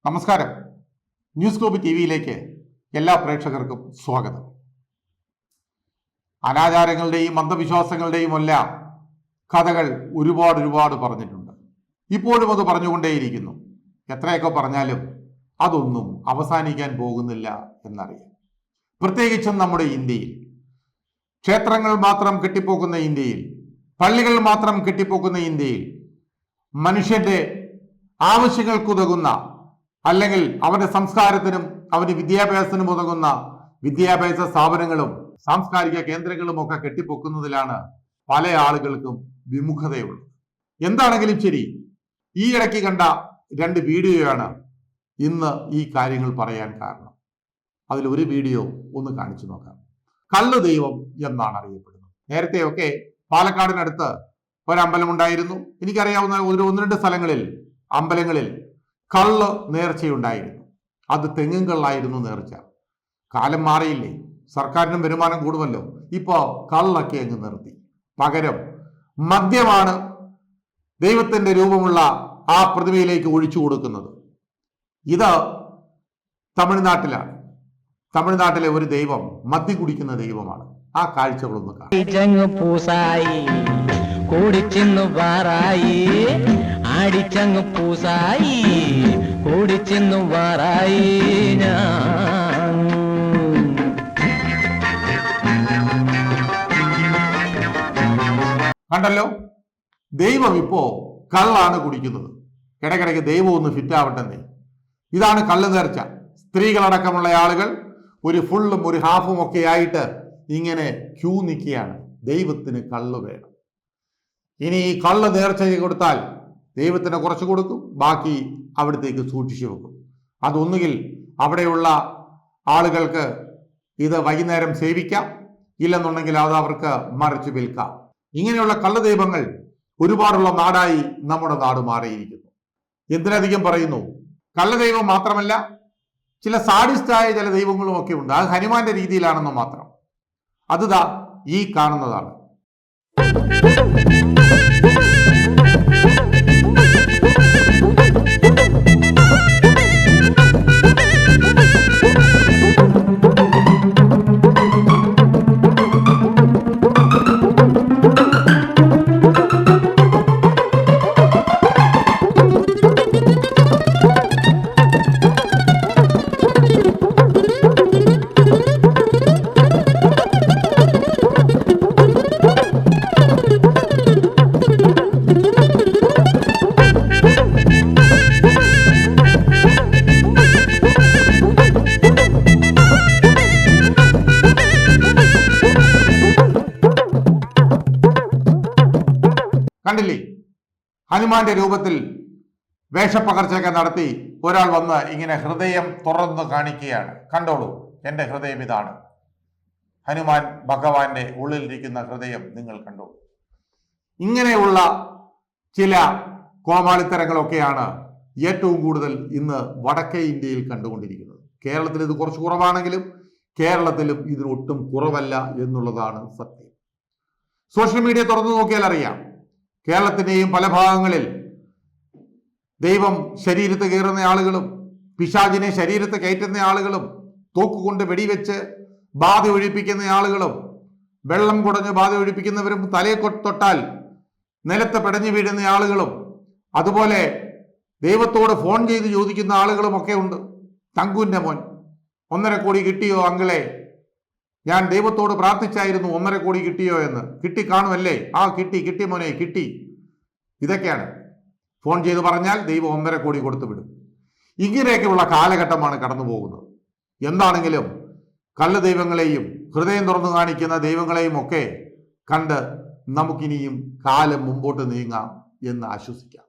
നമസ്കാരം. News globe ടിവിയിലേക്ക് എല്ലാ പ്രേക്ഷകർക്കും സ്വാഗതം. അനാചാരങ്ങളുടെയും അന്ധവിശ്വാസങ്ങളുടെയും എല്ലാം കഥകൾ ഒരുപാട് പറഞ്ഞിട്ടുണ്ട്. ഇപ്പോഴും അത് പറഞ്ഞുകൊണ്ടേയിരിക്കുന്നു. എത്രയൊക്കെ പറഞ്ഞാലും അതൊന്നും അവസാനിക്കാൻ പോകുന്നില്ല എന്നറിയാം. പ്രത്യേകിച്ചും നമ്മുടെ ഇന്ത്യയിൽ, ക്ഷേത്രങ്ങൾ മാത്രം കെട്ടിപ്പോക്കുന്ന ഇന്ത്യയിൽ, പള്ളികൾ മാത്രം കെട്ടിപ്പോക്കുന്ന ഇന്ത്യയിൽ, മനുഷ്യന്റെ ആവശ്യങ്ങൾക്കുതകുന്ന അല്ലെങ്കിൽ അവന്റെ സംസ്കാരത്തിനും അവന്റെ വിദ്യാഭ്യാസത്തിനും ഉതകുന്ന വിദ്യാഭ്യാസ സ്ഥാപനങ്ങളും സാംസ്കാരിക കേന്ദ്രങ്ങളും ഒക്കെ കെട്ടിപ്പൊക്കുന്നതിലാണ് പല ആളുകൾക്കും വിമുഖതയുള്ളത്. എന്താണെങ്കിലും ശരി, ഈ ഇടയ്ക്ക് കണ്ട 2 വീഡിയോയാണ് ഇന്ന് ഈ കാര്യങ്ങൾ പറയാൻ കാരണം. അതിലൊരു വീഡിയോ ഒന്ന് കാണിച്ചു നോക്കാം. കള്ളു ദൈവം എന്നാണ് അറിയപ്പെടുന്നത്. നേരത്തെയൊക്കെ പാലക്കാടിനടുത്ത് ഒരമ്പലമുണ്ടായിരുന്നു. എനിക്കറിയാവുന്ന 1-2 സ്ഥലങ്ങളിൽ അമ്പലങ്ങളിൽ കള്ള് നേർച്ചയുണ്ടായിരുന്നു. അത് തെങ്ങും കള്ളായിരുന്നു നേർച്ച. കാലം മാറിയില്ലേ, സർക്കാരിനും വരുമാനം കൂടുമല്ലോ. ഇപ്പോ കള്ളൊക്കെ അങ്ങ് നിർത്തി. പകരം മദ്യമാണ് ദൈവത്തിന്റെ രൂപമുള്ള ആ പ്രതിമയിലേക്ക് ഒഴിച്ചു കൊടുക്കുന്നത്. ഇത് തമിഴ്നാട്ടിലാണ്. തമിഴ്നാട്ടിലെ ഒരു ദൈവം മദ്യം കുടിക്കുന്ന ദൈവമാണ്. ആ കാഴ്ചകളൊന്ന് കാണാം. ആടിച്ചങ്ങ് പൂസായി കൂടിച്ചെന്നു വാറായി കണ്ടല്ലോ, ദൈവം ഇപ്പോ കള്ളാണ് കുടിക്കുന്നത്. ഇടയ്ക്കിടയ്ക്ക് ദൈവം ഒന്ന് ഫിറ്റ് ആവട്ടെ. ഇതാണ് കള്ള് നേർച്ച. സ്ത്രീകളടക്കമുള്ള ആളുകൾ ഒരു ഫുള്ളും ഒരു ഹാഫും ഒക്കെ ആയിട്ട് ഇങ്ങനെ ക്യൂ നിൽക്കുകയാണ്. ദൈവത്തിന് കള്ള് വേണം. ഇനി ഈ കള്ള് നേർച്ച കൊടുത്താൽ ദൈവത്തിന് കുറച്ച് കൊടുക്കും, ബാക്കി അവിടത്തേക്ക് സൂക്ഷിച്ചു വെക്കും. അതൊന്നുകിൽ അവിടെയുള്ള ആളുകൾക്ക് ഇത് വൈകുന്നേരം സേവിക്കാം, ഇല്ലെന്നുണ്ടെങ്കിൽ അത് അവർക്ക് മറിച്ച് വിൽക്കാം. ഇങ്ങനെയുള്ള കള്ളദൈവങ്ങൾ ഒരുപാടുള്ള നാടായി നമ്മുടെ നാട് മാറിയിരിക്കുന്നു. എന്തിനധികം പറയുന്നു, കള്ളദൈവം മാത്രമല്ല, ചില സാഡിസ്റ്റായ ചില ദൈവങ്ങളും ഒക്കെ ഉണ്ട്. അത് ഹനുമാന്റെ രീതിയിലാണെന്ന് മാത്രം. അത് ഈ കാണുന്നതാണ്. കണ്ടില്ലേ, ഹനുമാന്റെ രൂപത്തിൽ വേഷപ്പകർച്ചയൊക്കെ നടത്തി ഒരാൾ വന്ന് ഇങ്ങനെ ഹൃദയം തുറന്ന് കാണിക്കുകയാണ്. കണ്ടോളൂ, എൻ്റെ ഹൃദയം ഇതാണ്. ഹനുമാൻ ഭഗവാന്റെ ഉള്ളിലിരിക്കുന്ന ഹൃദയം നിങ്ങൾ കണ്ടോളൂ. ഇങ്ങനെയുള്ള ചില കോമാളിത്തരങ്ങളൊക്കെയാണ് ഏറ്റവും കൂടുതൽ ഇന്ന് വടക്കേ ഇന്ത്യയിൽ കണ്ടുകൊണ്ടിരിക്കുന്നത്. കേരളത്തിൽ ഇത് കുറച്ച് കുറവാണെങ്കിലും കേരളത്തിലും ഇതിനൊട്ടും കുറവല്ല എന്നുള്ളതാണ് സത്യം. സോഷ്യൽ മീഡിയ തുറന്നു നോക്കിയാൽ അറിയാം, കേരളത്തിന്റെയും പല ഭാഗങ്ങളിൽ ദൈവം ശരീരത്ത് കയറുന്ന ആളുകളും പിശാചിനെ ശരീരത്ത് കയറ്റുന്ന ആളുകളും തോക്കുകൊണ്ട് വെടിവെച്ച് ബാധ ഒഴിപ്പിക്കുന്ന ആളുകളും വെള്ളം കുടഞ്ഞ് ബാധ ഒഴിപ്പിക്കുന്നവരും തലയെ തൊട്ടാൽ നിലത്ത് പിടഞ്ഞു വീഴുന്ന ആളുകളും അതുപോലെ ദൈവത്തോട് ഫോൺ ചെയ്ത് ചോദിക്കുന്ന ആളുകളും ഒക്കെ ഉണ്ട്. തങ്കുവിന്റെ മോൻ 1.5 കോടി കിട്ടിയോ അങ്കിളെ, ഞാൻ ദൈവത്തോട് പ്രാർത്ഥിച്ചായിരുന്നു 1.5 കോടി കിട്ടിയോ എന്ന്. കിട്ടിക്കാണുമല്ലേ? ആ കിട്ടി മോനെ കിട്ടി. ഇതൊക്കെയാണ് ഫോൺ ചെയ്ത് പറഞ്ഞാൽ ദൈവം 1.5 കോടി കൊടുത്തു വിടും. ഇങ്ങനെയൊക്കെയുള്ള കാലഘട്ടമാണ് കടന്നു പോകുന്നത്. എന്താണെങ്കിലും കള്ള ദൈവങ്ങളെയും ഹൃദയം തുറന്നു കാണിക്കുന്ന ദൈവങ്ങളെയും ഒക്കെ കണ്ട് നമുക്കിനിയും കാലം മുമ്പോട്ട് നീങ്ങാം എന്ന് ആശ്വസിക്കാം.